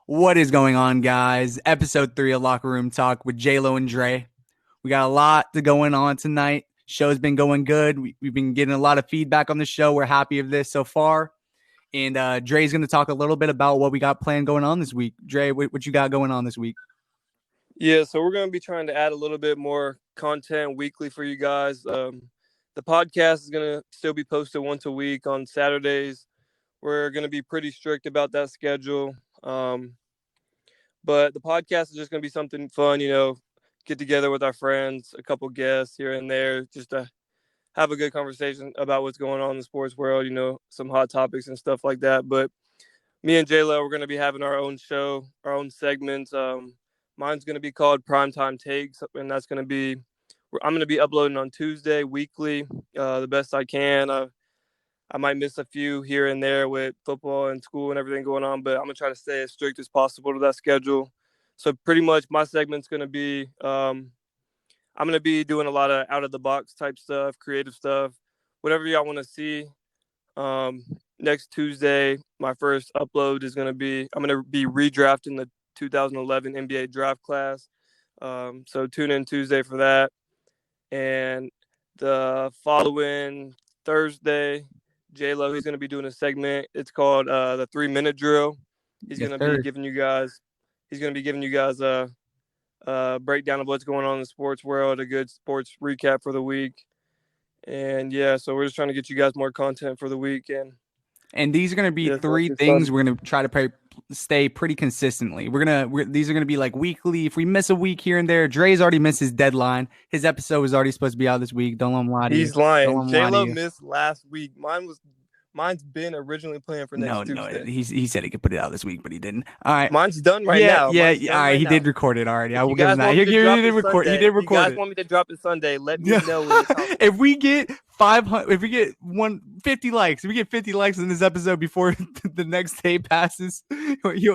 What is going on, guys? Episode 3 of Locker Room Talk with JLowe and Dre. We got a lot to going on tonight. Show's been going good. We've been getting a lot of feedback on the show. We're happy of this so far. And Dre's going to talk a little bit about what we got planned going on this week. Dre, what you got going on this week? Yeah, so we're going to be trying to add a little bit more content weekly for you guys. The podcast is going to still be posted once a week on Saturdays. We're going to be pretty strict about that schedule. But the podcast is just going to be something fun, get together with our friends, a couple guests here and there, just to have a good conversation about what's going on in the sports world, some hot topics and stuff like that. But me and JLowe, we're going to be having our own show, our own segments. Mine's going to be called Primetime Takes, and I'm going to be uploading on Tuesday weekly, the best I can. I might miss a few here and there with football and school and everything going on, but I'm going to try to stay as strict as possible to that schedule. So pretty much my segment's going to be I'm going to be doing a lot of out-of-the-box type stuff, creative stuff, whatever y'all want to see. Next Tuesday, my first upload is going to be – I'm going to be redrafting the 2011 NBA draft class. So tune in Tuesday for that. And the following Thursday – JLowe, he's going to be doing a segment. It's called the 3-minute drill. He's going to be giving you guys a breakdown of what's going on in the sports world, a good sports recap for the week. And yeah, so we're just trying to get you guys more content for the week. And these are going to be three things we're going to try to stay pretty consistently. These are going to be like weekly. If we miss a week here and there, Dre's already missed his deadline. His episode was already supposed to be out this week. Don't let him lie to you. He's lying. JLowe missed last week. Mine's been originally planned for next Tuesday. No, he said he could put it out this week, but he didn't. All right, mine's done now. Yeah. All right, he did record it already. I will give him that. He did record. He did record it. If you guys want me to drop it Sunday, let me know. If we get 500, if we get 150 likes, if we get 50 likes in this episode before the next day passes,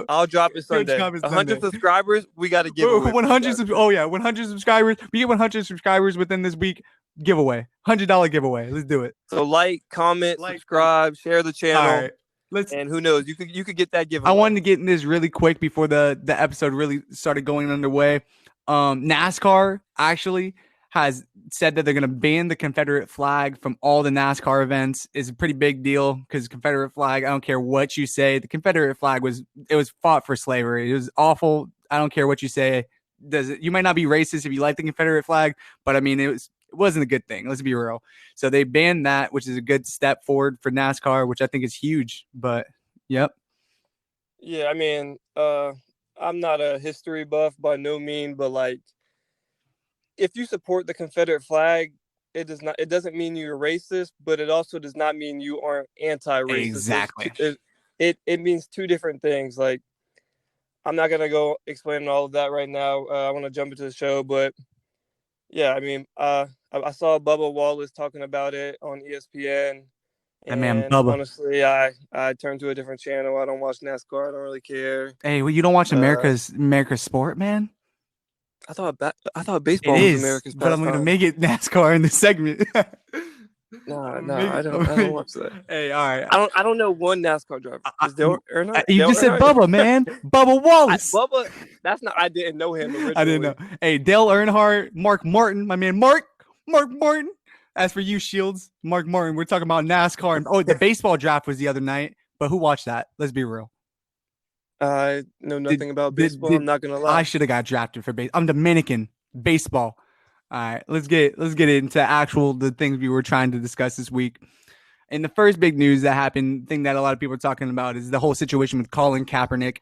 I'll drop it Sunday. 100 subscribers, we got to give away. 100 subscribers. We get 100 subscribers within this week. Giveaway, $100 giveaway. Let's do it. So comment, subscribe, share the channel. All right. And who knows, you could get that giveaway. I wanted to get in this really quick before the episode really started going underway. NASCAR actually has said that they're going to ban the Confederate flag from all the NASCAR events. It's a pretty big deal because Confederate flag, I don't care what you say. The Confederate flag was fought for slavery. It was awful. I don't care what you say. You might not be racist if you like the Confederate flag, but I mean, it wasn't a good thing. Let's be real. So they banned that, which is a good step forward for NASCAR, which I think is huge. But yep. Yeah, I mean, I'm not a history buff by no means, but like, if you support the Confederate flag, it doesn't mean you're racist, but it also does not mean you aren't anti-racist. Exactly. It means two different things. Like, I'm not gonna go explain all of that right now. I want to jump into the show, but yeah, I mean, I saw Bubba Wallace talking about it on ESPN. That man, Bubba. Honestly, I turned to a different channel. I don't watch NASCAR. I don't really care. Hey, well, you don't watch America's sport, man? I thought baseball was America's sport. But I'm going to make it NASCAR in this segment. No, I don't watch that. Hey, all right. I don't know one NASCAR driver. Is Dale Earnhardt? You just said Bubba, man. Bubba Wallace. Bubba, that's not. I didn't know him originally. I didn't know. Hey, Dale Earnhardt, Mark Martin, my man, Mark Martin. As for you, Shields, Mark Martin, we're talking about NASCAR. And, the baseball draft was the other night, but who watched that? Let's be real. I know nothing about baseball. I'm not gonna lie. I should have got drafted for baseball. I'm Dominican baseball. All right, let's get into the things we were trying to discuss this week. And the first big news that happened, thing that a lot of people are talking about, is the whole situation with Colin Kaepernick.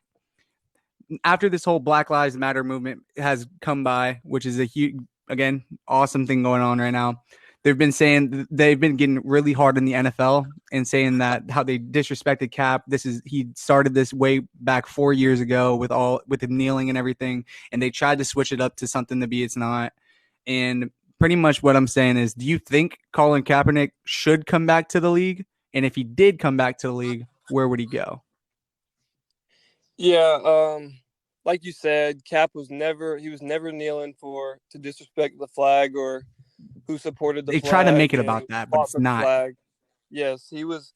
After this whole Black Lives Matter movement has come by, which is a huge, again, awesome thing going on right now. They've been getting really hard in the NFL and saying that how they disrespected Cap. He started this way back 4 years ago with him kneeling and everything, and they tried to switch it up to something to be it's not. And pretty much what I'm saying is, do you think Colin Kaepernick should come back to the league? And if he did come back to the league, where would he go? Yeah, like you said, Cap was never kneeling to disrespect the flag or who supported the flag. They try to make it about that, but it's not. Yes, he was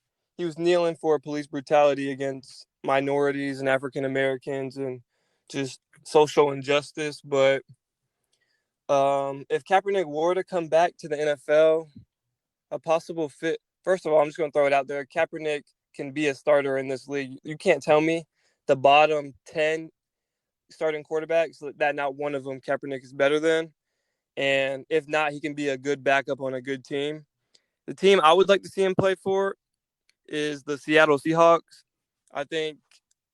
kneeling for police brutality against minorities and African Americans and just social injustice. But if Kaepernick were to come back to the NFL, a possible fit. First of all, I'm just going to throw it out there. Kaepernick can be a starter in this league. You can't tell me the bottom 10 starting quarterbacks that not one of them Kaepernick is better than. And if not, he can be a good backup on a good team. The team I would like to see him play for is the Seattle Seahawks. I think,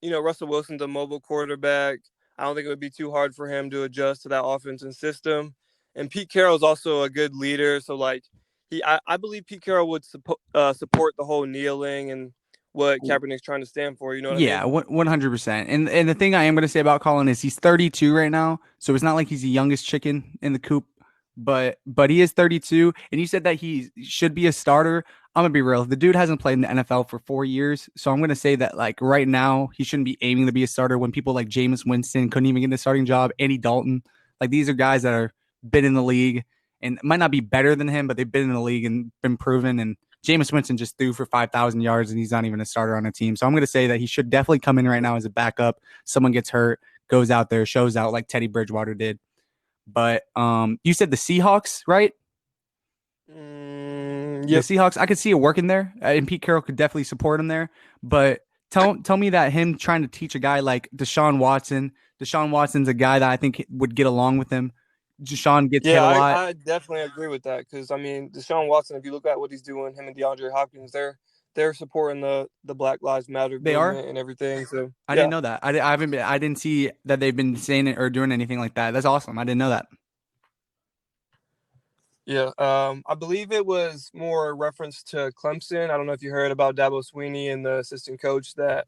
Russell Wilson's a mobile quarterback. I don't think it would be too hard for him to adjust to that offense and system. And Pete Carroll is also a good leader. So, I believe Pete Carroll would support the whole kneeling and what Kaepernick's trying to stand for. You know what I Yeah, mean? 100%. And the thing I am going to say about Colin is he's 32 right now, so it's not like he's the youngest chicken in the coop, but he is 32. And you said that he should be a starter. I'm gonna be real. The dude hasn't played in the NFL for 4 years, so I'm gonna say that like right now he shouldn't be aiming to be a starter when people like Jameis Winston couldn't even get the starting job. Andy Dalton, like these are guys that are been in the league and might not be better than him, but they've been in the league and been proven. And Jameis Winston just threw for 5,000 yards and he's not even a starter on a team. So I'm going to say that he should definitely come in right now as a backup. Someone gets hurt, goes out there, shows out like Teddy Bridgewater did. But you said the Seahawks, right? Yep. The Seahawks, I could see it working there, and Pete Carroll could definitely support him there. But tell me that him trying to teach a guy like Deshaun Watson's a guy that I think would get along with him. Deshaun gets hit a lot. I definitely agree with that because, I mean, Deshaun Watson, if you look at what he's doing, him and DeAndre Hopkins, they're supporting the Black Lives Matter movement and everything. So I didn't know that. I didn't see that they've been saying it or doing anything like that. That's awesome. I didn't know that. Yeah, I believe it was more reference to Clemson. I don't know if you heard about Dabo Swinney and the assistant coach that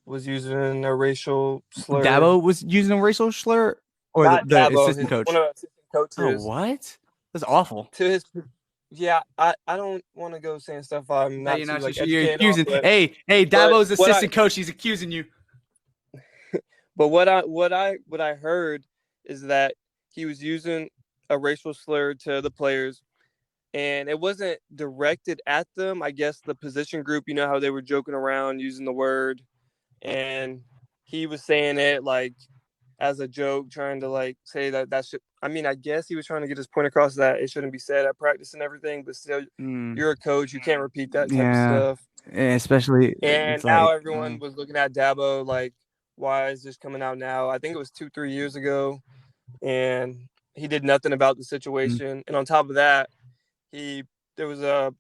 was using a racial slur. Dabo was using a racial slur, or not the Dabo, assistant coach? One of the assistant coaches. Oh, what? That's awful. To his, yeah, I don't want to go saying stuff I'm not too like educated on. But, hey, Dabo's assistant coach. He's accusing you. But what I heard is that he was using a racial slur to the players, and it wasn't directed at them. I guess the position group, you know how they were joking around using the word, and he was saying it like as a joke, trying to like say that should. I mean, I guess he was trying to get his point across that it shouldn't be said at practice and everything, but still, you're a coach, you can't repeat that type of stuff. Yeah, especially. And now everyone was looking at Dabo like, why is this coming out now? I think it was 2-3 years ago, and he did nothing about the situation. And on top of that, there was a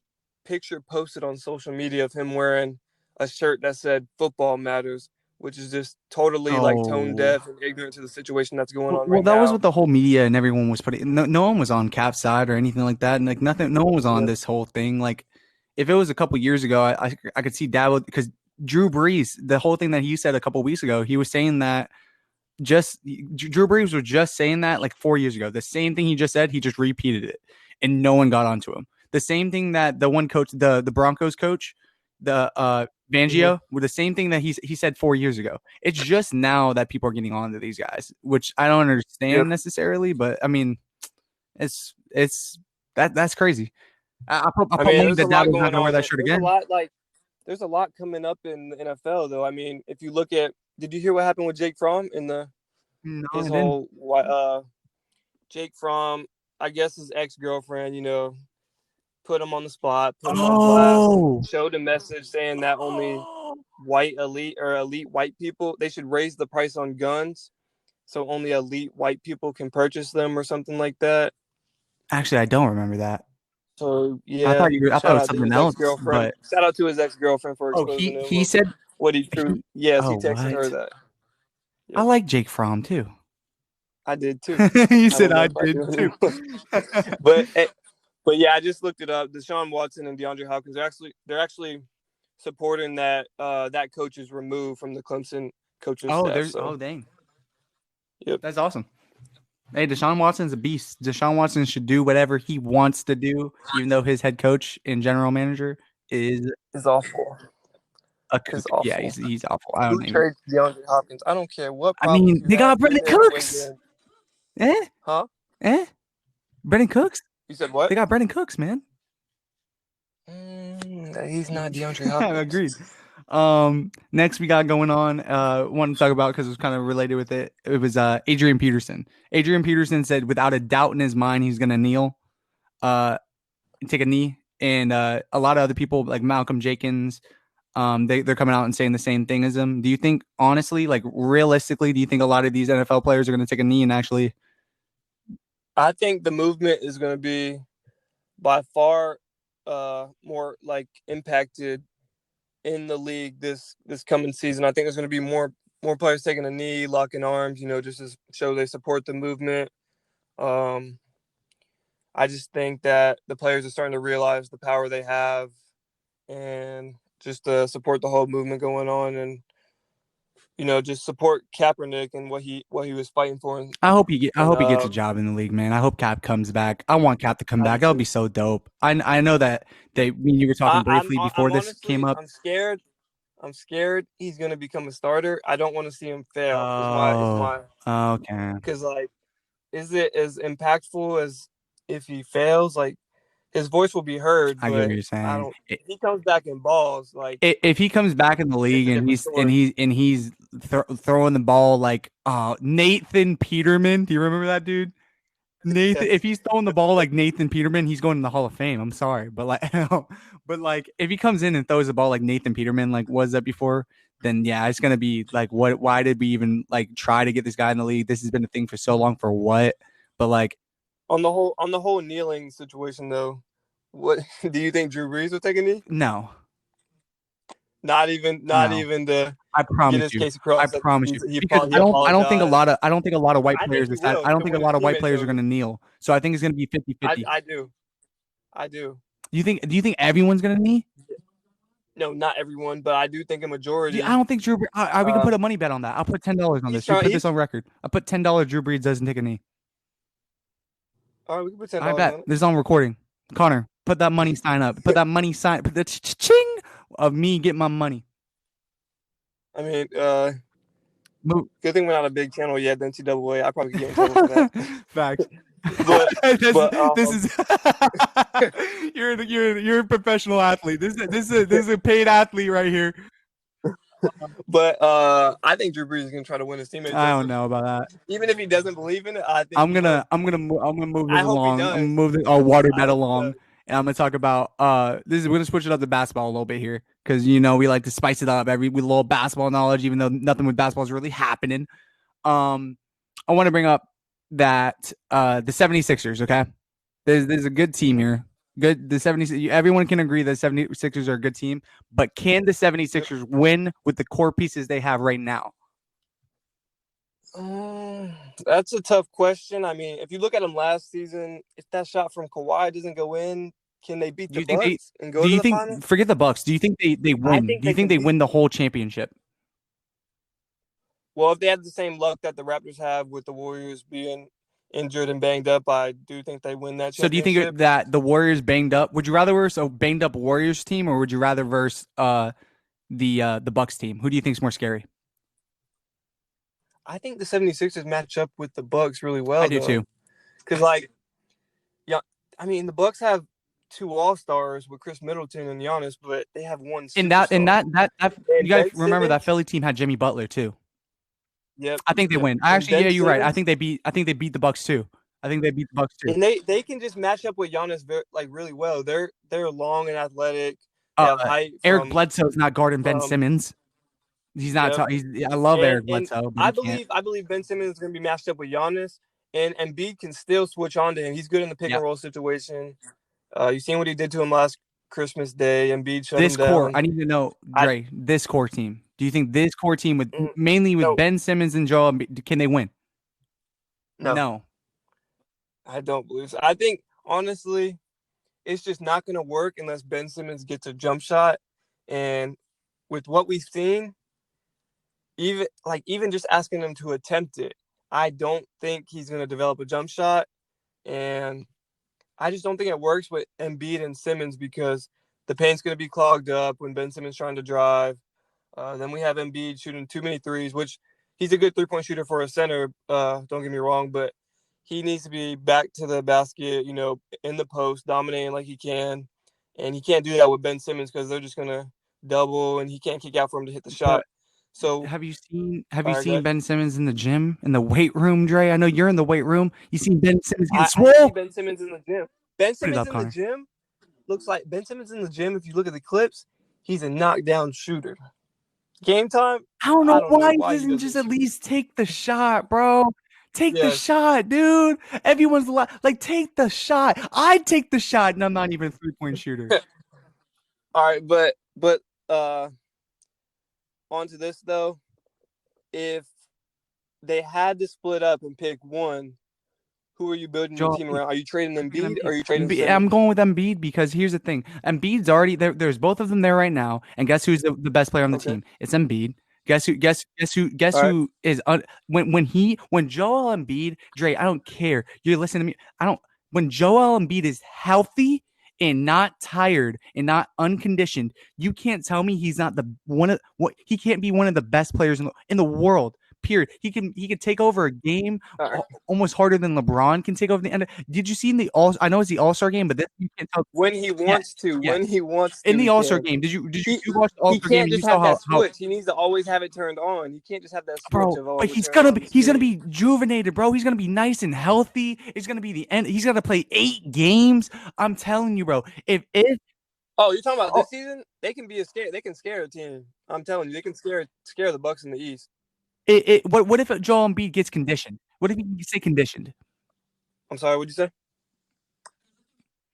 picture posted on social media of him wearing a shirt that said "Football Matters," which is just totally like tone deaf and ignorant to the situation that's going on right now. Well, that was what the whole media and everyone was putting. No one was on Cap's side or anything like that, and like nothing. No one was on this whole thing. Like if it was a couple years ago, I could see Dabo because Drew Brees, the whole thing that he said a couple weeks ago, he was saying that. Drew Brees was just saying that like 4 years ago. The same thing he just said, he just repeated it, and no one got onto him. The same thing that the one coach, the Broncos coach, the Fangio, with the same thing that he said 4 years ago. It's just now that people are getting onto these guys, which I don't understand necessarily, but I mean, it's that's crazy. I put money that Dabo was not gonna wear that shirt again. There's a lot coming up in the NFL, though. I mean, if you look at, did you hear what happened with Jake Fromm in his whole Jake Fromm? I guess his ex-girlfriend, put him on the spot, put him on blast, showed a message saying that only elite white people, they should raise the price on guns, so only elite white people can purchase them or something like that. Actually, I don't remember that. So yeah, I thought it was something else. But shout out to his ex-girlfriend for exposing him. He said what he threw. Yes, he texted her that. Yep. I like Jake Fromm too. I did too. He said I did too. But yeah, I just looked it up. Deshaun Watson and DeAndre Hopkins, they're actually supporting that that coach is removed from the Clemson coaching staff. Dang. Yep. That's awesome. Hey, Deshaun Watson's a beast. Deshaun Watson should do whatever he wants to do, even though his head coach and general manager is awful. Awful. Yeah, he's awful. I don't trade DeAndre Hopkins. I don't care what. I mean, they got Brandon Cooks. Huh? Brandon Cooks. You said what? They got Brandon Cooks, man. He's not DeAndre Hopkins. Agreed. Next we got going on. Want to talk about because it was kind of related with it. It was Adrian Peterson. Adrian Peterson said without a doubt in his mind he's gonna kneel, take a knee, and a lot of other people like Malcolm Jenkins, they're coming out and saying the same thing as him. Do you think, honestly, like realistically, do you think a lot of these NFL players are going to take a knee and actually? I think the movement is going to be by far more like impacted in the league this coming season. I think there's going to be more players taking a knee, locking arms, just to show they support the movement. I just think that the players are starting to realize the power they have and just to support the whole movement going on and just support Kaepernick and what he was fighting for. I hope he gets a job in the league, man. I hope Cap comes back. I want Cap to come back. That would be so dope. I know that when you were talking briefly before this honestly, came up. I'm scared he's going to become a starter. I don't want to see him fail. Okay. Because is it as impactful as if he fails? Like, his voice will be heard. I get what you're saying. If he comes back in balls, like if he comes back in the league and he's throwing the ball like Nathan Peterman. Do you remember that dude? Nathan, if he's throwing the ball like Nathan Peterman, he's going in the Hall of Fame. I'm sorry, but like if he comes in and throws the ball like Nathan Peterman, like was that before, then yeah, it's gonna be like, what? Why did we even like try to get this guy in the league? This has been a thing for so long for what? But like on the whole kneeling situation though, what do you think Drew Brees would take a knee? No. Not even to I promise get his case across. I promise you. Because I don't think a lot of white players I don't think a lot of white players are going to kneel. So I think it's going to be 50-50. I do. Do you think everyone's going to knee? No, not everyone, but I do think a majority. I don't think Drew Brees. We can put a money bet on that. I'll put $10 on this. Put this on record. I put $10 Drew Brees doesn't take a knee. All right, we can put $10 I bet. This is on recording. Connor, put that money sign up. Put that money sign. Put the ching of me getting my money. I mean, good thing we're not a big channel yet. The NCAA, I probably could get in trouble for that. Facts. This is you're a professional athlete. This is a paid athlete right here. But I think Drew Brees is gonna try to win his teammates. I don't know about that. Even if he doesn't believe in it, I think I'm gonna move this along. I'm gonna move our water bet along, and I'm gonna talk about we're gonna switch it up to basketball a little bit here because we like to spice it up with a little basketball knowledge, even though nothing with basketball is really happening. I want to bring up that the 76ers. Okay, there's a good team here. Good. The 76ers, everyone can agree that 76ers are a good team, but can the 76ers win with the core pieces they have right now? That's a tough question. I mean, if you look at them last season, if that shot from Kawhi doesn't go in, can they beat the Bucks and go to the finals? Forget the Bucks. Do you think they win? Do you think they win the whole championship? Well, if they had the same luck that the Raptors have with the Warriors being injured and banged up, I do think they win that championship. So do you think that the Warriors banged up? Would you rather verse a banged up Warriors team, or would you rather verse the Bucks team? Who do you think is more scary? I think the 76ers match up with the Bucks really well. I do too. Because I mean, the Bucks have two All-Stars with Chris Middleton and Giannis, but they have one superstar. And that you guys remember that Philly team had Jimmy Butler too. Yep. I think they win. Actually, you're right. I think they beat the Bucks too. And they can just match up with Giannis really well. They're long and athletic. They have height. Eric Bledsoe's not guarding Ben Simmons. He's not. I love Eric Bledsoe. I believe Ben Simmons is going to be matched up with Giannis, and Embiid can still switch on to him. He's good in the pick and roll situation. You seen what he did to him last Christmas Day? Embiid shut him down. I need to know, Dre. This core team. Do you think this core team mainly with Ben Simmons and Joel Embiid, can they win? No. I don't believe so. I think honestly, it's just not going to work unless Ben Simmons gets a jump shot. And with what we've seen, even just asking him to attempt it, I don't think he's going to develop a jump shot. And I just don't think it works with Embiid and Simmons because the paint's going to be clogged up when Ben Simmons trying to drive. Then we have Embiid shooting too many threes, which he's a good three-point shooter for a center. Don't get me wrong, but he needs to be back to the basket, in the post, dominating like he can. And he can't do that with Ben Simmons because they're just going to double, and he can't kick out for him to hit the shot. So have you seen Ben Simmons in the gym, in the weight room, Dre? I know you're in the weight room. You seen Ben Simmons get swole? I see Ben Simmons in the gym. Ben Simmons in the gym looks like Ben Simmons in the gym. If you look at the clips, he's a knockdown shooter. Game time, I don't know why he doesn't just at least take the shot, bro. Take the shot, dude. Everyone's like, take the shot. I'd take the shot, and I'm not even a 3-point shooter. All right, but onto this though. If they had to split up and pick one, who are you building your team around? Are you trading Embiid or are you trading Simmons? I'm going with Embiid because here's the thing. Embiid's already there. There's both of them there right now. And guess who's the best player on the team? It's Embiid. Guess who is when Joel Embiid, Dre, I don't care. You're listening to me. When Joel Embiid is healthy and not tired and not unconditioned, you can't tell me he's not he can't be one of the best players in the world. Period. He can take over a game almost harder than LeBron can take over the end. Did you see in the I know it's the All-Star game, but this you can't tell when he wants to. When he wants to in the All-Star game. Did you watch the All-Star game? He can't just have that switch. He needs to always have it turned on. He can't just have that switch. Bro, but he's gonna be rejuvenated, bro. He's gonna be nice and healthy. It's gonna be the end. He's gonna play 8 games. I'm telling you, bro. If oh, you're talking about this season? They can be they can scare a team. I'm telling you, they can scare the Bucks in the East. What if Joel Embiid gets conditioned? What if he gets conditioned? I'm sorry, what'd you say?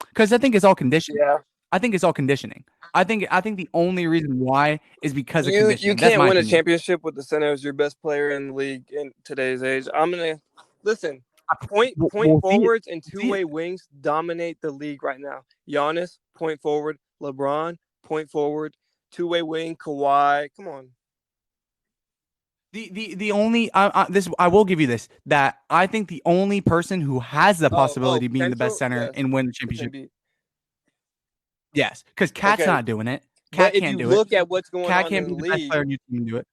Because I think it's all conditioning. Yeah. I think it's all conditioning. I think the only reason why is because of conditioning. You can't win a championship with the center as your best player in the league in today's age. I'm gonna listen. Point forwards and two-way wings dominate the league right now. Giannis, point forward. LeBron, point forward. Two-way wing. Kawhi. Come on. The only I will give you this, that I think the only person who has the possibility of being the best center and win the championship. Yes, because Cat's not doing it. Cat can't do it. Look at what's going on. Cat can't be the best player and you can do it.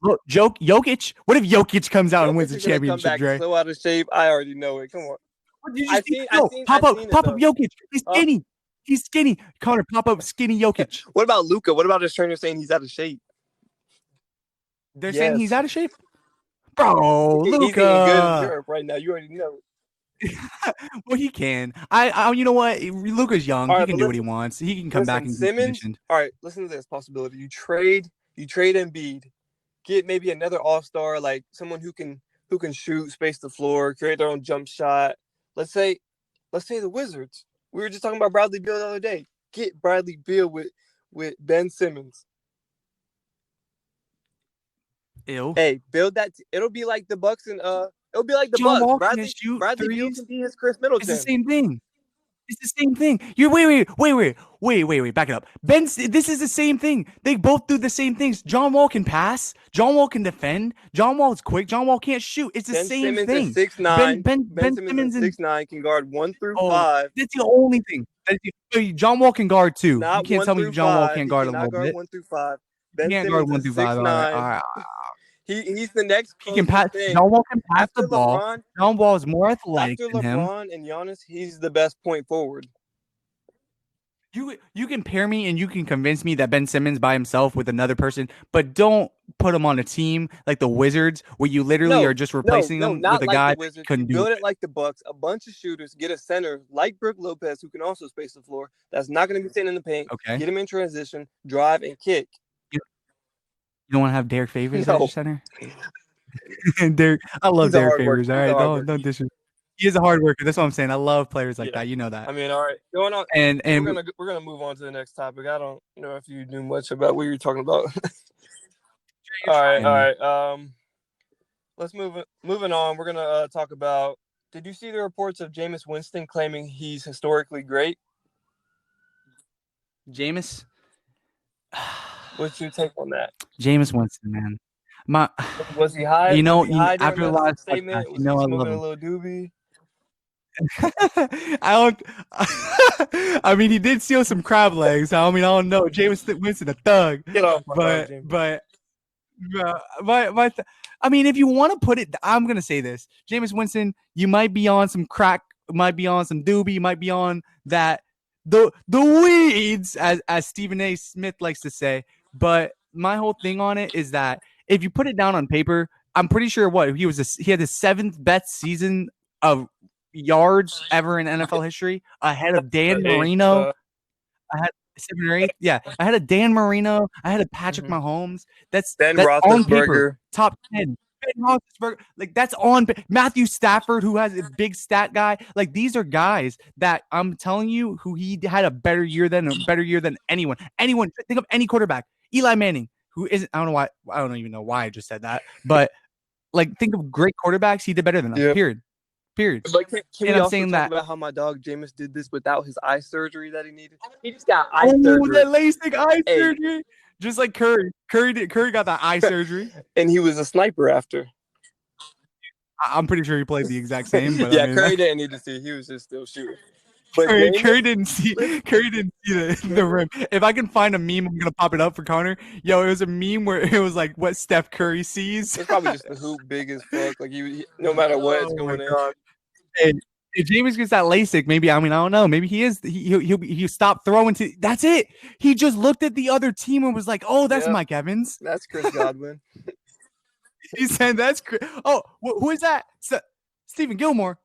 Look, Jokic. What if Jokic comes out and wins the championship, Dre? So out of shape, I already know it. Come on. Pop up Jokic. He's skinny. He's skinny. Connor, pop up skinny Jokic. What about Luka? What about his trainer saying he's out of shape? They're saying he's out of shape? Bro, Luka. He's getting good in Europe right now. You already know. Well, he can. I you know what? Luka's young. He can do what he wants. He can come back and be conditioned. All right, listen to this possibility. You trade Embiid, get maybe another all-star, like someone who can shoot, space the floor, create their own jump shot. Let's say the Wizards. We were just talking about Bradley Beal the other day. Get Bradley Beal with Ben Simmons. Ew. Hey, build that. It'll be like the Bucks and it'll be like the Bucks. Bradley Beal can be his Chris Middleton. It's the same thing. It's the same thing. You wait. Back it up. This is the same thing. They both do the same things. John Wall can pass. John Wall can defend. John Wall is quick. John Wall can't shoot. It's the same thing. Ben Simmons Ben Simmons is 6'9", can guard 1 through 5. That's the only thing. John Wall can guard too. You can't tell me John Wall can't guard a little bit. 1 through 5. Ben Simmons can't guard 1 through 5. All right. He's the next. He can pass. John Wall can pass the ball. John Wall is more athletic than him. After LeBron and Giannis, he's the best point forward. You can pair me and you can convince me that Ben Simmons by himself with another person, but don't put him on a team like the Wizards where you literally are just replacing them with a guy that couldn't do it. Build it like the Bucks, a bunch of shooters, get a center like Brook Lopez who can also space the floor. That's not going to be sitting in the paint. Okay. Get him in transition, drive and kick. You don't want to have Derek Favors at your center? Derek, I love Derek Favors. All right, don't dish. He is a hard worker. That's what I'm saying. I love players like that. You know that. I mean, all right. Going on, and we're gonna move on to the next topic. I don't know if you knew much about what you're talking about. all right. Let's moving on. We're gonna talk about. Did you see the reports of Jameis Winston claiming he's historically great? Jameis. What's your take on that? Jameis Winston, man. Was he high? After the last statement, podcast, I love him. A little doobie. I mean, he did steal some crab legs. I don't know. Jameis Winston, a thug. Get off I mean, if you want to put it, I'm gonna say this: Jameis Winston, you might be on some crack, might be on some doobie, you might be on that the weeds, as Stephen A. Smith likes to say. But my whole thing on it is that if you put it down on paper, I'm pretty sure he had the 7th best season of yards ever in NFL history, ahead of Dan Marino. I had 7 or 8. Yeah, I had a Dan Marino. I had a Patrick Mahomes. That's Ben on paper. Roethlisberger. Top 10. Ben Roethlisberger. Like, that's on Matthew Stafford, who has a big stat guy. Like, these are guys that I'm telling you, who he had a better year than anyone. Anyone. Think of any quarterback. Eli Manning, who isn't. I don't even know why I just said that. But like, think of great quarterbacks. He did better than them. Period. But can we also talk about how my dog Jameis did this without his eye surgery that he needed? He just got eye surgery. That LASIK eye surgery. Just like Curry. Curry got that eye surgery. And he was a sniper after. I'm pretty sure he played the exact same. But yeah, Curry didn't need to see. He was just still shooting. But Curry didn't see the rim. If I can find a meme, I'm gonna pop it up for Connor. Yo, it was a meme where it was like what Steph Curry sees. It's probably just the hoop big as fuck. Like he no matter what, it's going in. And if Jameis gets that LASIK, maybe I don't know. Maybe he'll stop throwing to. That's it. He just looked at the other team and was like, "Oh, that's Mike Evans. That's Chris Godwin." He said, "That's Chris." Oh, who is that? Stephon Gilmore.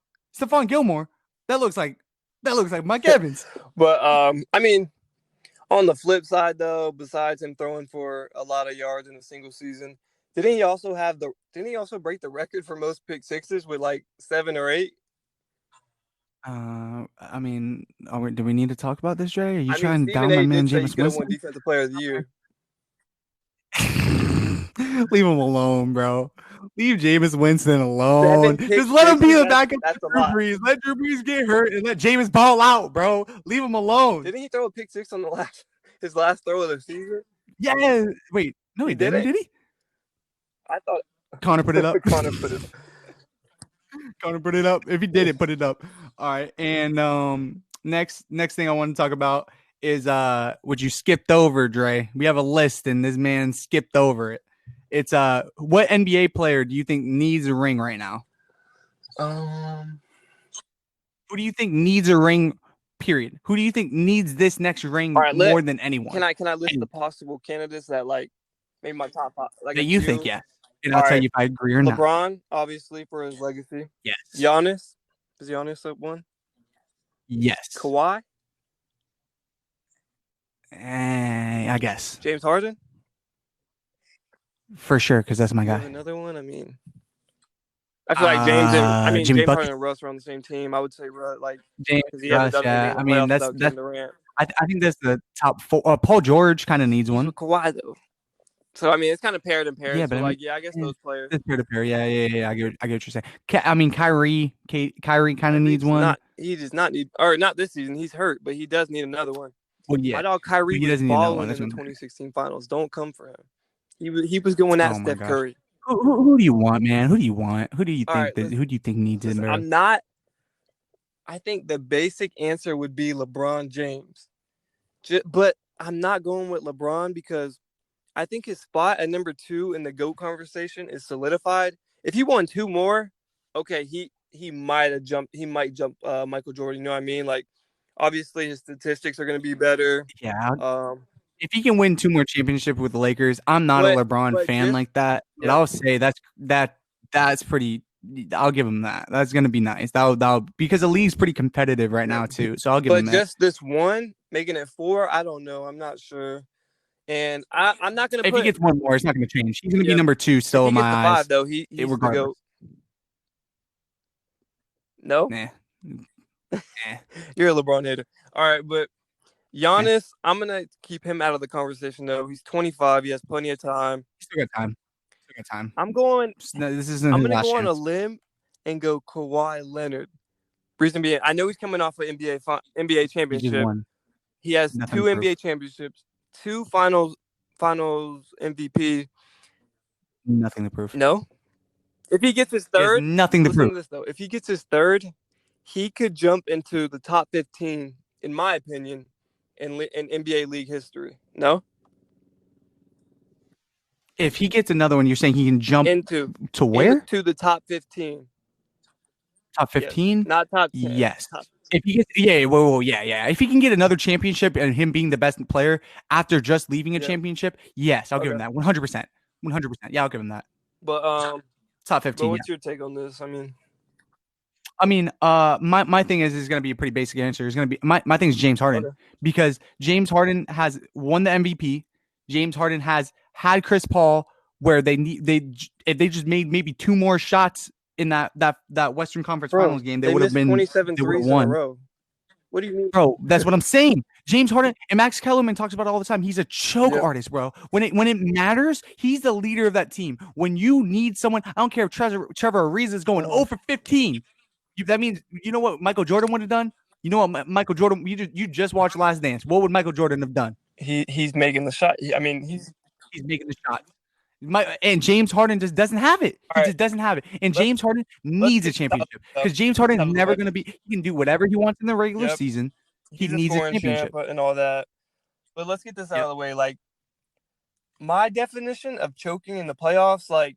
That looks like Mike Evans. But I mean, on the flip side though, besides him throwing for a lot of yards in a single season, didn't he also break the record for most pick sixes with like 7 or 8? I mean, do we need to talk about this, Dre? Are you trying to down my man Jameis Winston? Won Defensive Player of the Year. Leave him alone, bro. Leave Jameis Winston alone. Just let him be the backup to Drew Brees. Let Drew Brees get hurt and let Jameis ball out, bro. Leave him alone. Didn't he throw a pick 6 on his last throw of the season? Yeah. Wait, no, he didn't. Did he? I thought Connor put it up. Connor put it up. If he did it, put it up. All right. And next thing I want to talk about is what you skipped over, Dre. We have a list and this man skipped over it. It's what NBA player do you think needs a ring right now? Who do you think needs a ring? Period. Who do you think needs this next ring more than anyone? Can I list the possible candidates that like maybe my top 5? Like that you think, yeah. And I'll tell you if I agree or not. LeBron, obviously, for his legacy. Yes. Giannis. Is Giannis up one? Yes. Kawhi? I guess. James Harden? For sure, because that's my guy. Another one? I mean, I feel like James Harden and Russ are on the same team. I would say like James Russ, yeah. I mean, that's I think that's the top 4. Paul George kind of needs one. Kawhi, though. So, I mean, it's kind of paired and paired. Yeah, but I guess those players. It's pair to pair. Yeah. I get what you're saying. I mean, Kyrie kind of needs one. He does not need, or not this season. He's hurt, but he does need another one. Well, yeah. My dog Kyrie was balling in the 2016 finals. Don't come for him. He was going at Steph Curry. Who do you want, man? Who do you want? Who do you think needs it? I think the basic answer would be LeBron James. But I'm not going with LeBron because I think his spot at number 2 in the GOAT conversation is solidified. If he won 2 more, okay, he might jump Michael Jordan. You know what I mean? Like, obviously his statistics are going to be better. Yeah. If he can win 2 more championships with the Lakers, I'm not a LeBron fan like that. Yeah. And I'll say that's pretty. I'll give him that. That's going to be nice. That'll because the league's pretty competitive right now too. So I'll give him that. But just this one, making it 4, I don't know. I'm not sure. And I'm not going to. If he gets 1 more, it's not going to change. He's going to be number 2 still in my eyes. 5 though, he's the GOAT. No. Nah. You're a LeBron hater. All right, but Giannis, I'm going to keep him out of the conversation, though. He's 25. He has plenty of time. Still got time. I'm going to go on a limb and go Kawhi Leonard. Reason being, I know he's coming off an NBA championship. He has 2 NBA championships, 2 finals MVP. Nothing to prove. No? If he gets his 3rd, nothing to prove. To this, though. If he gets his 3rd, he could jump into the top 15, in my opinion, in NBA league history. No? If he gets another one, you're saying he can jump to where? To the top 15. Top 15? Yes. Not top 10. Yes. If he gets, yeah. If he can get another championship and him being the best player after just leaving a championship, yes, I'll give him that 100%. 100%. Yeah, I'll give him that. But top 15. But what's your take on this? My thing is going to be a pretty basic answer. It's going to be my thing is James Harden because James Harden has won the MVP. James Harden has had Chris Paul where if they just made maybe 2 more shots in that Western Conference Finals game, they would have been 27 threes in a row. What do you mean, bro? That's what I'm saying. James Harden and Max Kellerman talks about it all the time. He's a choke artist, bro. When it matters, he's the leader of that team. When you need someone, I don't care if Trevor Ariza is going 0 for 15. That means you know what Michael Jordan would have done. You know what Michael Jordan? You just watched Last Dance. What would Michael Jordan have done? He's making the shot. He's making the shot. And James Harden just doesn't have it. He just doesn't have it. And James Harden needs a championship because James Harden is never going to be. He can do whatever he wants in the regular season. He needs a championship and all that. But let's get this out of the way. Like my definition of choking in the playoffs, like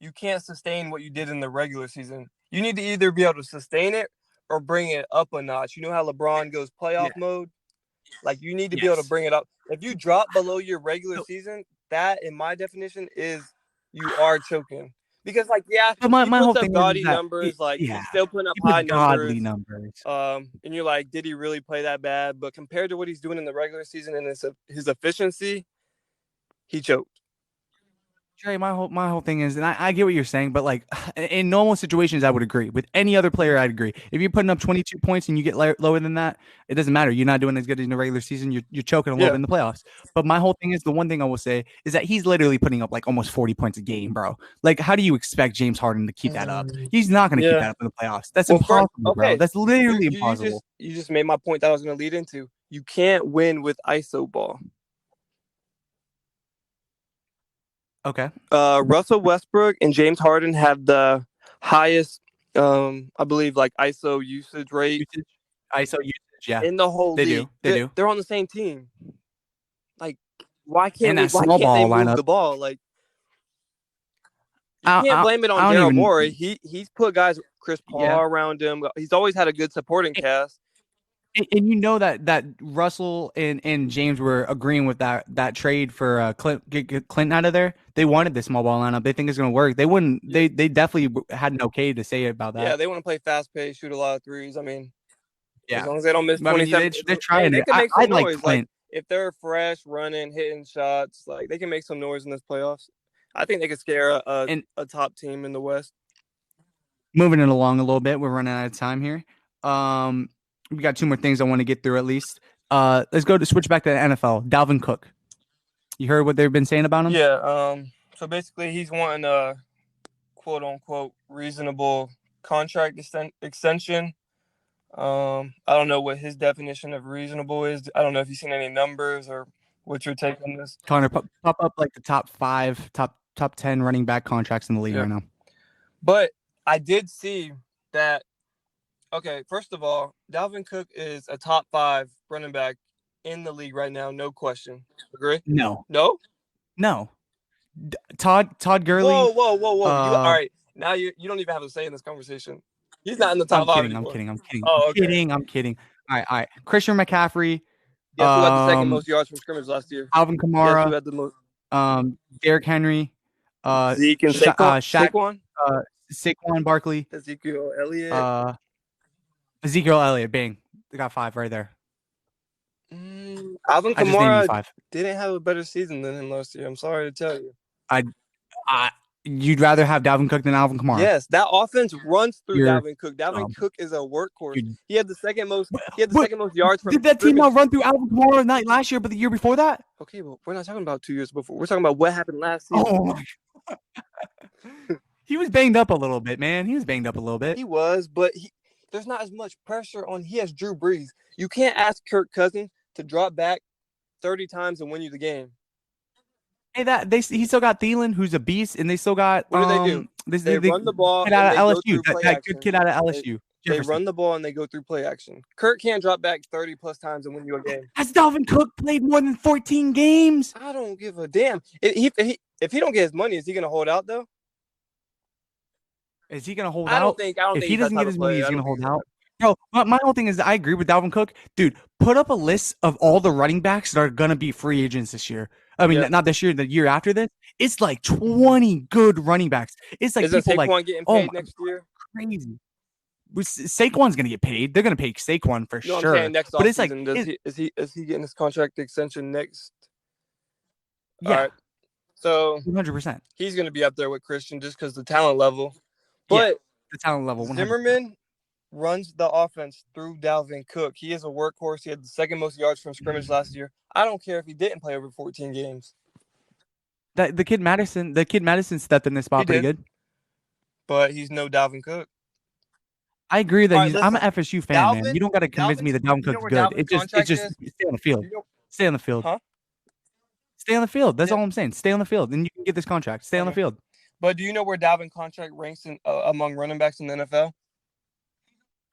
you can't sustain what you did in the regular season. You need to either be able to sustain it or bring it up a notch. You know how LeBron goes playoff mode? Like you need to be able to bring it up. If you drop below your regular season, that in my definition is you are choking. Because but my whole thing gaudy numbers, he's still putting up high numbers. And you're like, did he really play that bad? But compared to what he's doing in the regular season and his efficiency, he choked. Trey, my whole thing is, and I get what you're saying, but like in normal situations, I would agree. With any other player, I'd agree. If you're putting up 22 points and you get lower than that, it doesn't matter. You're not doing as good in the regular season. You're choking a little bit in the playoffs. But my whole thing is, the one thing I will say is that he's literally putting up like almost 40 points a game, bro. Like, how do you expect James Harden to keep that up? He's not going to keep that up in the playoffs. That's impossible, bro. That's literally impossible. You just made my point that I was going to lead into. You can't win with ISO ball. Okay. Russell Westbrook and James Harden have the highest, I believe, like ISO usage rate. ISO usage, yeah. In the whole league. They do. They're on the same team. Like, why can't they move the ball? Like, you can't blame it on Daryl Morey. He's put guys, Chris Paul around him. He's always had a good supporting cast. And you know that Russell and James were agreeing with that trade for get Clinton out of there. They wanted the small ball lineup. They think it's going to work. They wouldn't. They definitely had an okay to say about that. Yeah, they want to play fast pace, shoot a lot of threes. I mean, as long as they don't miss 27, they're trying. They can make some noise. Like Clint. If they're fresh, running, hitting shots, like they can make some noise in this playoffs. I think they could scare a top team in the West. Moving it along a little bit, we're running out of time here. We got 2 more things I want to get through at least. Let's switch back to the NFL. Dalvin Cook. You heard what they've been saying about him? Yeah. So basically, he's wanting a quote unquote reasonable contract extension. I don't know what his definition of reasonable is. I don't know if you've seen any numbers or what your take on this. Connor, pop up like the top 5, top 10 running back contracts in the league right now. But I did see that. Okay, first of all, Dalvin Cook is a top 5 running back in the league right now, no question. Agree? No. Todd Gurley. Whoa! All right, now you don't even have a say in this conversation. He's not in the top 5 anymore. I'm kidding. All right. Christian McCaffrey. Guess who had the second most yards from scrimmage last year? Alvin Kamara. Guess who had the most? Derrick Henry. Zeke and Saquon. Saquon Barkley. Ezekiel Elliott. Bang. They got 5 right there. Alvin Kamara didn't have a better season than him last year. I'm sorry to tell you. You'd rather have Dalvin Cook than Alvin Kamara? Yes, that offense runs through Dalvin Cook. Dalvin Cook is a workhorse. He had the second most yards from. Did that team not run through Alvin Kamara not last year, but the year before that? Okay, well, we're not talking about 2 years before. We're talking about what happened last season. Oh my God. He was banged up a little bit, man. He was, but there's not as much pressure on. He has Drew Brees. You can't ask Kirk Cousins to drop back 30 times and win you the game. Hey, he still got Thielen, who's a beast, and they still got. What do? They run the ball. Kid out of LSU. That good kid out of LSU. They run the ball and they go through play action. Kirk can't drop back 30 plus times and win you a game. Has Dalvin Cook played more than 14 games? I don't give a damn. If he don't get his money, is he gonna hold out though? Is he gonna hold out? I don't if think he doesn't get his money, he's gonna hold out. Bro, my whole thing is I agree with Dalvin Cook. Dude, put up a list of all the running backs that are going to be free agents this year. I mean, Yep. not this year, the year after this. It's like 20 good running backs. It's like Isn't people like, Saquon getting oh, paid next year? crazy. Saquon's going to get paid. They're going to pay Saquon for No, I'm sure. saying next But it's like, offseason. Is he getting his contract extension next? yeah, All right. So 100%. he's going to be up there with Christian just because the talent level. Yeah, But the talent level, 100%. Zimmerman runs the offense through Dalvin Cook. He is a workhorse. He had the second most yards from scrimmage last year. I don't care if he didn't play over 14 games. The kid Madison stepped in this spot pretty good. But he's no Dalvin Cook. I agree that I'm an listen, FSU fan, man. Dalvin- You don't got to convince me that Dalvin you know Cook's where good. Dalvin's It's contract just is? stay on the field. Stay on the field. Huh? Stay on the field. That's Yeah. all I'm saying. Stay on the field, and you can get this contract. Stay on the Okay. field. But do you know where Dalvin contract ranks in among running backs in the NFL?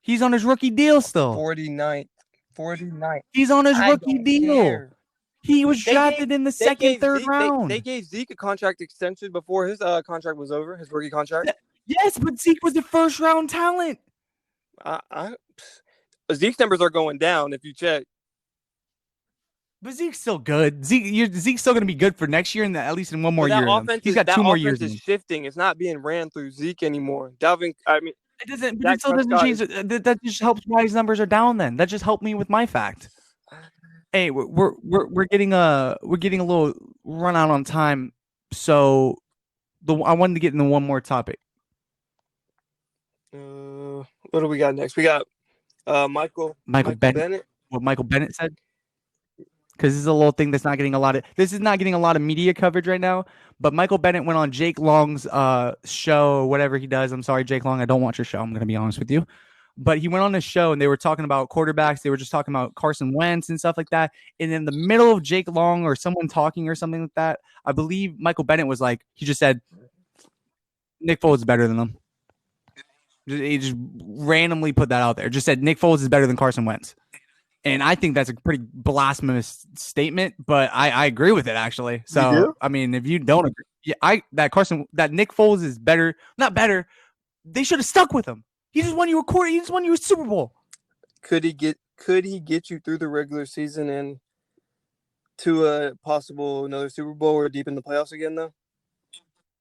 He's on his rookie deal still. 49th. He's on his I rookie don't deal. care. He was drafted in the second, third round. They gave Zeke a contract extension before his contract was over, his rookie contract. Yes, but Zeke was the first round talent. Zeke's numbers are going down if you check. But Zeke's still good. Zeke's still going to be good for next year and at least in one more year. He's got 2 more years. That offense is shifting. It's not being ran through Zeke anymore. Dalvin, I mean, it doesn't. But it still doesn't change. That just helps why his numbers are down. Then that just helped me with my fact. Hey, we're getting a little run out on time, so I wanted to get into one more topic. What do we got next? We got Michael Bennett. What Michael Bennett said. Because this is a little thing that's not getting a lot of. This is not getting a lot of media coverage right now. But Michael Bennett went on Jake Long's show or whatever he does. I'm sorry, Jake Long. I don't watch your show. I'm going to be honest with you. But he went on this show and they were talking about quarterbacks. They were just talking about Carson Wentz and stuff like that. And in the middle of Jake Long or someone talking or something like that, I believe Michael Bennett was like, he just said, Nick Foles is better than them. He just randomly put that out there. Just said Nick Foles is better than Carson Wentz. And I think that's a pretty blasphemous statement, but I agree with it actually. So I mean, if you don't agree, that Nick Foles is better, not better. They should have stuck with him. He just won you a quarter. He just won you a Super Bowl. Could he get you through the regular season and to a possible another Super Bowl or deep in the playoffs again though?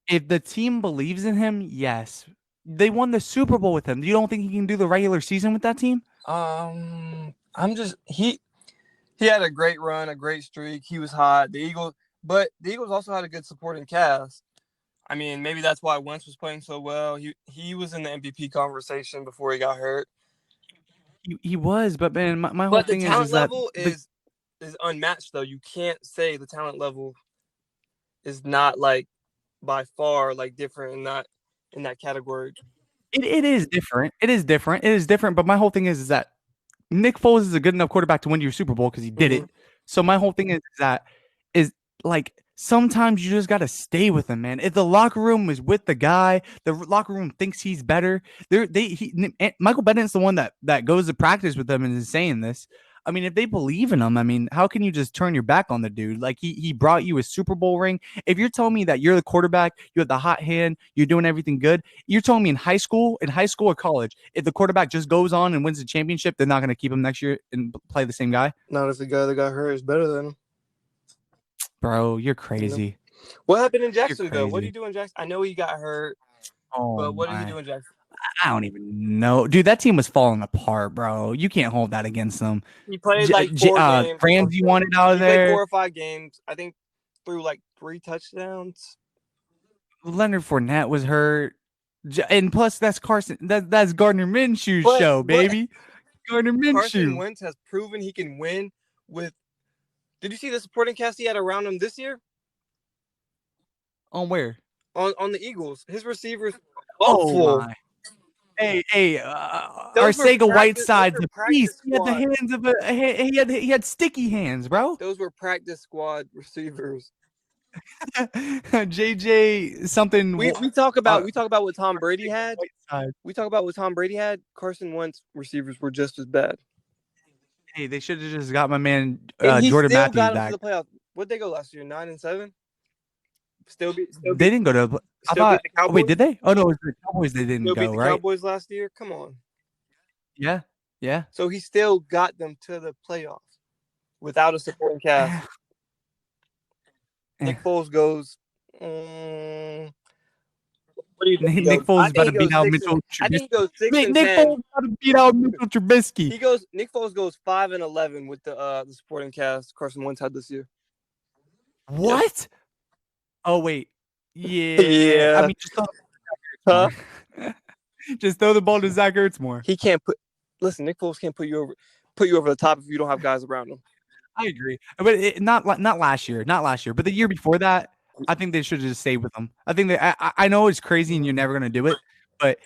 If the team believes in him, yes. They won the Super Bowl with him. You don't think he can do the regular season with that team? He had a great run, a great streak. He was hot. The Eagles also had a good supporting cast. I mean, maybe that's why Wentz was playing so well. He was in the MVP conversation before he got hurt. He was, but man, my whole thing is that is unmatched though. You can't say the talent level is not like by far like different in that category. It is different. It is different. But my whole thing is that Nick Foles is a good enough quarterback to win your Super Bowl because he did it. So my whole thing is like sometimes you just got to stay with him, man. If the locker room is with the guy, the locker room thinks he's better. Michael Bennett's the one that goes to practice with them and is saying this. I mean, if they believe in him, I mean, how can you just turn your back on the dude? Like he brought you a Super Bowl ring. If you're telling me that you're the quarterback, you have the hot hand, you're doing everything good, you're telling me in high school or college, if the quarterback just goes on and wins the championship, they're not going to keep him next year and play the same guy? Not if the guy that got hurt is better than him. Bro, you're crazy. What happened in Jacksonville? What did he do in Jackson? I know he got hurt, but what did he do in Jackson? I don't even know. Dude, that team was falling apart, bro. You can't hold that against them. He played like 4 games. Ramsey wanted out of there. Played 4 or 5 games. I think threw like 3 touchdowns. Leonard Fournette was hurt. And plus, that's Carson. That's Gardner Minshew's show, baby. Gardner Minshew. Carson Wentz has proven he can win with. Did you see the supporting cast he had around him this year? On where? On the Eagles. His receivers. Oh my. Hey, Arcega Whiteside's a beast. He had the hands of he had sticky hands, bro. Those were practice squad receivers. JJ something. We talk about what Tom Brady had. We talk about what Tom Brady had. Carson Wentz receivers were just as bad. Hey, they should have just got my man Jordan Matthews got back. To the playoffs. What'd they go last year? 9-7. They didn't go to. I thought. Wait, did they? Oh no, it was the Cowboys. They didn't go right? The Cowboys last year. Come on. Yeah. Yeah. So he still got them to the playoffs without a supporting cast. Nick Foles goes. What do you think? Nick Foles is about to beat out Mitchell Trubisky. I think he goes 6-10. Nick Foles is about to beat out Mitchell Trubisky. Nick Foles goes 5-11 with the supporting cast Carson Wentz had this year. What? Yep. Oh wait. Yeah. Yeah. I mean, just throw the ball to Zach Ertz more. He can't put. Listen, Nick Foles can't put you over the top if you don't have guys around him. I agree, but not last year, but the year before that, I think they should have just stayed with him. I think that I know it's crazy and you're never gonna do it, but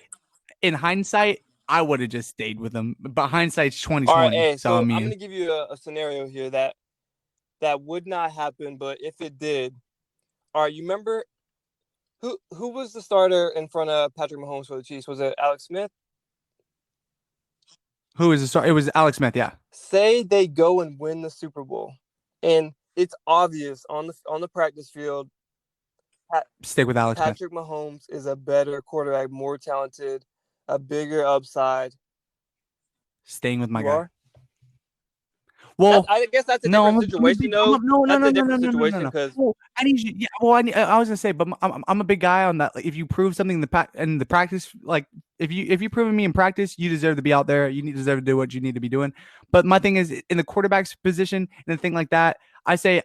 in hindsight, I would have just stayed with him. But hindsight's 2020. All right, hey, so I mean, I'm gonna give you a scenario here that would not happen, but if it did, all right, you remember who was the starter in front of Patrick Mahomes for the Chiefs? Was it Alex Smith? Who was the starter? It was Alex Smith. Yeah. Say they go and win the Super Bowl, and it's obvious on the practice field. Stick with Alex Smith. Patrick Mahomes is a better quarterback, more talented, a bigger upside. Staying with my guy. Well, I guess that's a different situation, though. No. Because I need you. Yeah, well, I was gonna say, but I'm a big guy on that. Like, if you prove something in the practice, like if you proven me in practice, you deserve to be out there. You deserve to do what you need to be doing. But my thing is, in the quarterback's position and a thing like that, I say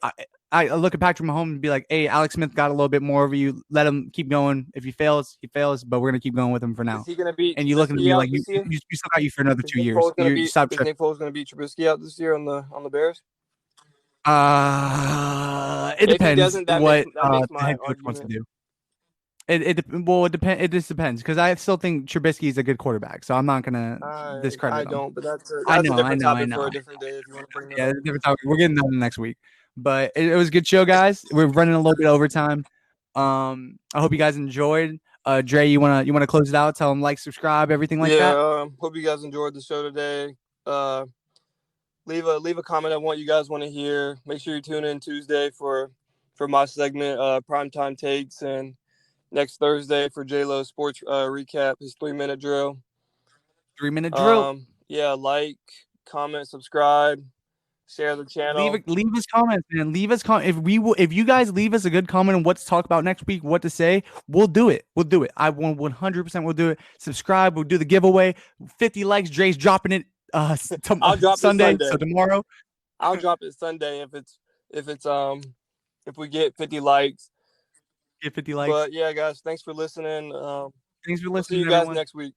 I look at Patrick Mahomes and be like, hey, Alex Smith got a little bit more over you. Let him keep going. If he fails, he fails. But we're gonna keep going with him for now. Is he gonna beat? And you look at me like you still got you for another 2 years. Is Nick Foles gonna beat Trubisky out this year on the Bears? It depends what the head coach wants to do. It depends. It just depends because I still think Trubisky is a good quarterback, so I'm not gonna discredit him. I don't, but that's a different topic for a different day. If you want to bring that up. Different topic. We're getting that next week, but it was a good show, guys. We're running a little bit overtime. I hope you guys enjoyed. Dre, you wanna close it out? Tell them like, subscribe, everything like that. Hope you guys enjoyed the show today. Leave a comment on what you guys want to hear. Make sure you tune in Tuesday for my segment, Primetime Takes, and next Thursday for JLowe Sports Recap, his 3-minute drill. 3-minute drill. Yeah, like, comment, subscribe, share the channel. Leave us comments, man. Leave us comments. If you guys leave us a good comment on what to talk about next week, what to say, we'll do it. I 100% will do it. Subscribe. We'll do the giveaway. 50 likes. Dre's dropping it. I'll drop Sunday. So tomorrow, I'll drop it Sunday if we get 50 likes. Get 50 likes. But yeah, guys, thanks for listening. Thanks for listening. See you guys next week.